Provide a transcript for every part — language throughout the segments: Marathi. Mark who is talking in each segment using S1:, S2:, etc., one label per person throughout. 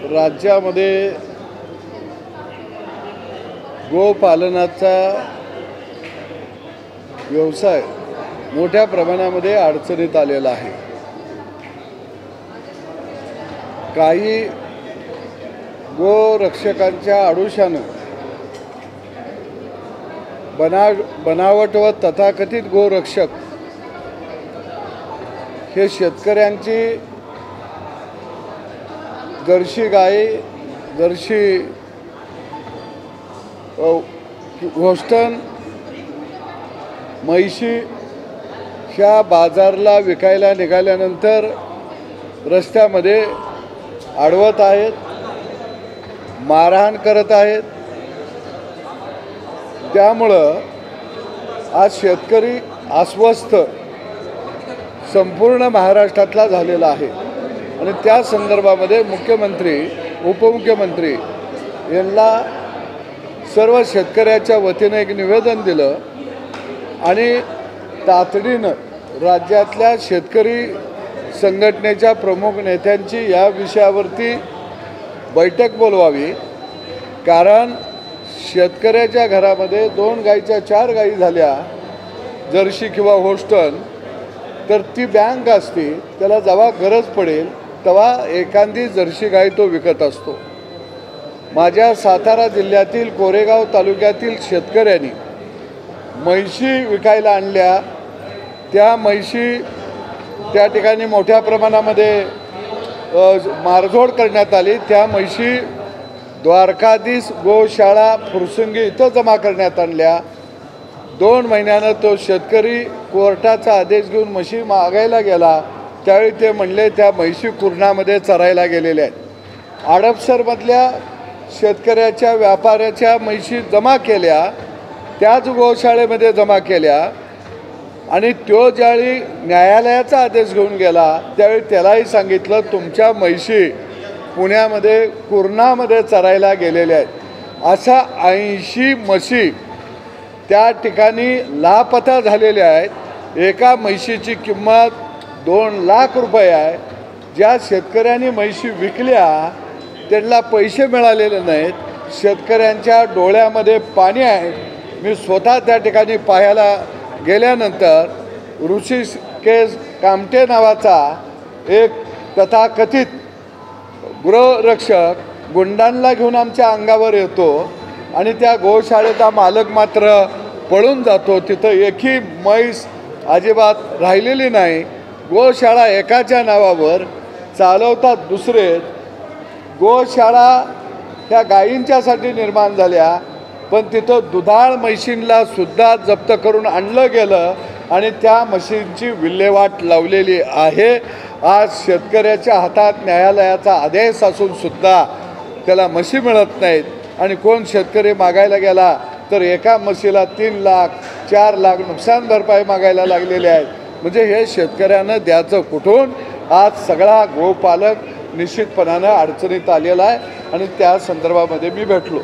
S1: राज्यामध्ये गोपालनाचा व्यवसाय मोठ्या प्रमाणामध्ये अडचणीत आलेला आहे। काही गोरक्षकांच्या आडुशानं बनावट व तथाकथित गोरक्षक हे शेतकऱ्यांची जर्सी गाय, जर्सी होस्टन म्हैशी ह्या बाजारला विकायला निघाल्यानंतर रस्त्यामध्ये अडवत आहेत, मारहाण करत आहेत। त्यामुळं आज शेतकरी अस्वस्थ संपूर्ण महाराष्ट्रातला झालेला आहे आणि त्या संदर्भामध्ये मुख्यमंत्री, उपमुख्यमंत्री यांना सर्व शेतकऱ्याच्या वतीने एक निवेदन दिलं आणि तातडीनं राज्यातल्या शेतकरी संघटनेच्या प्रमुख नेत्यांची या विषयावरती बैठक बोलवावी। कारण शेतकऱ्याच्या घरामध्ये 2 गाईच्या 4 गाई झाल्या जर्सी किंवा होस्टन, तर ती बँक असते, त्याला जेव्हा गरज पडेल तेव्हा एखादी जर्सी गाय तो विकत असतो। माझ्या सातारा जिल्ह्यातील कोरेगाव तालुक्यातील शेतकऱ्यांनी म्हैशी विकायला आणल्या। त्या म्हैशी त्या ठिकाणी मोठ्या प्रमाणामध्ये मारझोड करण्यात आली। त्या म्हैशी द्वारकाधीश गोशाळा फुरसुंगी इथं जमा करण्यात आणल्या। 2 महिन्यानं तो शेतकरी कोर्टाचा आदेश घेऊन म्हशी मागायला गेला, त्यावेळी ते म्हणले त्या म्हैशी कुर्णामध्ये चरायला गेलेल्या आहेत। हडपसरमधल्या शेतकऱ्याच्या व्यापाऱ्याच्या म्हैशी जमा केल्या, त्याच गोशाळेमध्ये जमा केल्या आणि तो ज्यावेळी न्यायालयाचा आदेश घेऊन गेला त्यावेळी त्यालाही सांगितलं तुमच्या म्हैशी पुण्यामध्ये कुर्णामध्ये चरायला गेलेल्या आहेत। अशा 80 म्हशी त्या ठिकाणी लापता झालेल्या आहेत। एका म्हैशीची किंमत 2 लाख रुपये आहे। ज्या शेतकऱ्यांनी म्हैशी विकल्या त्यांना पैसे मिळालेले नाहीत। शेतकऱ्यांच्या डोळ्यामध्ये पाणी आहे। मी स्वतः त्या ठिकाणी पाहायला गेल्यानंतर ऋषिकेश कामटे नावाचा एक तथाकथित गृहरक्षक गुंडांना घेऊन आमच्या अंगावर येतो आणि त्या गोशाळेचा मालक मात्र पळून जातो। तिथं एकही म्हैस अजिबात राहिलेली नाही। गोशाळा एकाच्या नावावर चालवतात दुसरे। गोशाळा ह्या गायींच्यासाठी निर्माण झाल्या, पण तिथं दुधाळ म्हशींना सुद्धा जप्त करून आणलं गेलं आणि त्या म्हशींची विल्हेवाट लावलेली आहे। आज शेतकऱ्याच्या हातात न्यायालयाचा आदेश असून सुद्धा त्याला म्हशी मिळत नाहीत आणि कोण शेतकरी मागायला गेला तर एका म्हशीला 3 लाख 4 लाख नुकसान भरपाई मागायला लागलेले आहेत। म्हणजे हे शेतकऱ्यांना द्यायचं कुठून? आज सगळा गोपालक निश्चितपणानं अडचणीत आलेला आहे आणि त्या संदर्भामध्ये मी भेटलो।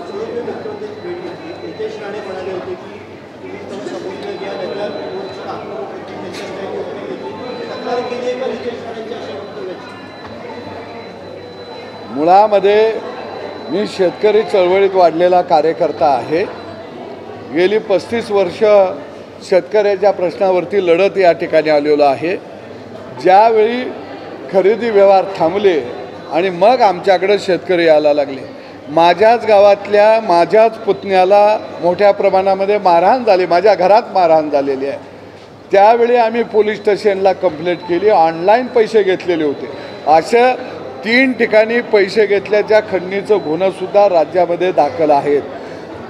S1: मुळामध्ये मी शेतकरी चळवळीत वाढलेला कार्यकर्ता आहे। गेली 35 वर्ष शेतकऱ्याच्या प्रश्नावरती लढत या ठिकाणी आलेलो आहे। ज्यावेळी खरेदी व्यवहार थांबले आणि मग आमच्याकडे शेतकरी यायला लागले, माझ्याच गावातल्या माझ्याच पुतण्याला मोठ्या प्रमाणामध्ये मारहाण झाली, माझ्या घरात मारहाण झालेली आहे। त्यावेळी आम्ही पोलीस स्टेशनला कंप्लेंट केली, ऑनलाईन पैसे घेतलेले होते। अशा 3 ठिकाणी पैसे घेतल्याच्या खंडणीचं गुन्हासुद्धा राज्यामध्ये दाखल आहेत।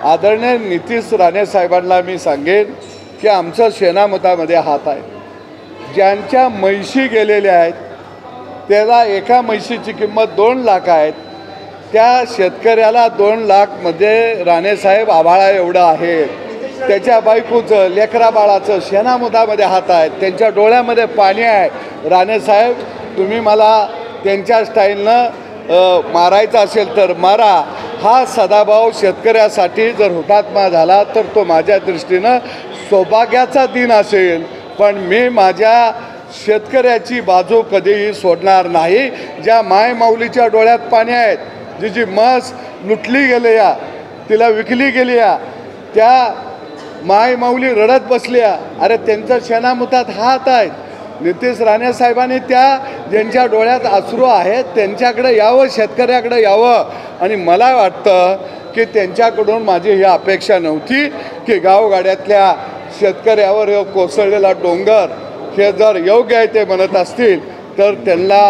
S1: आदरणीय नितीश राणे साहेबांना मी सांगेन की आमचं शेणामतामध्ये हात आहे। ज्यांच्या म्हैशी गेलेल्या आहेत त्याला एका म्हैशीची किंमत 2 लाख आहे, त्या शेतकऱ्याला 2 लाखमध्ये राणेसाहेब आभाळा एवढं आहे। त्याच्या बायकोचं, लेकरा बाळाचं शेणामतामध्ये हात आहेत, त्यांच्या डोळ्यामध्ये पाणी आहे। राणेसाहेब तुम्ही मला त्यांच्या स्टाईलनं मारायचा असेल तर मारा। हा सदाभाऊ शेतकऱ्यासाठी जर हुतात्मा झाला तर तो माझ्या दृष्टीनं सौभाग्याचा दिन असेल। पण मी माझ्या शेतकऱ्याची बाजू कधीही सोडणार नाही. ज्या मायमाऊलीच्या डोळ्यात पाणी आहेत, जी म्हस लुटली गेली या, तिला विकली गेली या, त्या मायमाऊली रडत बसल्या. अरे त्यांच्या शेणामुतात हात आहेत. नितेश राणे साहेबांनी त्या ज्यांच्या डोळ्यात अश्रू आहेत त्यांच्याकडे यावं, शेतकऱ्याकडे यावं. आणि मला वाटतं की त्यांच्याकडून माझी ही अपेक्षा नव्हती की गावगाड्यातल्या शेतकऱ्यावर कोसळलेला डोंगर हे जर योग्य आहे ते म्हणत असतील तर त्यांना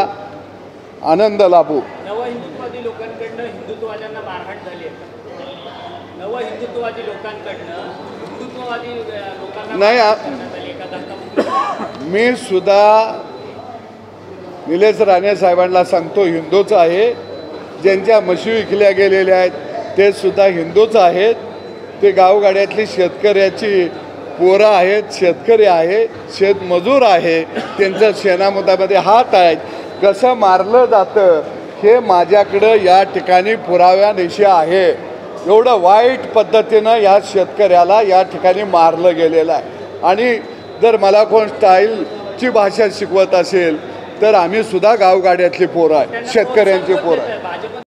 S1: आनंद लाभू.
S2: नवहिंदुत्ववादी लोकांकडनं हिंदुत्ववाद्यांना मारहाण झाली आहे. नवहिंदुत्ववादी लोकांकडनं हिंदुत्ववादी लोकांना
S1: नाही,
S2: करण्यात आली एका धक्काबुक्की.
S1: मी सुद्धा निलेश राणे साहेबांना सांगतो हिंदूच आहे. ज्यांच्या म्हशी विकल्या गेलेल्या आहेत ते सुद्धा हिंदूच आहेत. ते गावगाड्यातली शेतकऱ्याची पोरं आहेत, शेतकरी आहे, शेतमजूर आहे, त्यांचं शेणामुतामध्ये हात आहेत. कसं मारलं जातं हे माझ्याकडं या ठिकाणी पुराव्यानिशी आहे. एवढं वाईट पद्धतीनं या शेतकऱ्याला या ठिकाणी मारलं गेलेलं आहे. आणि जर मला कोण स्टाईलची भाषा शिकवत असेल तर आम्ही सुद्धा गावगाड्यातली पोरं आहे, शेतकऱ्यांची पोरं आहे.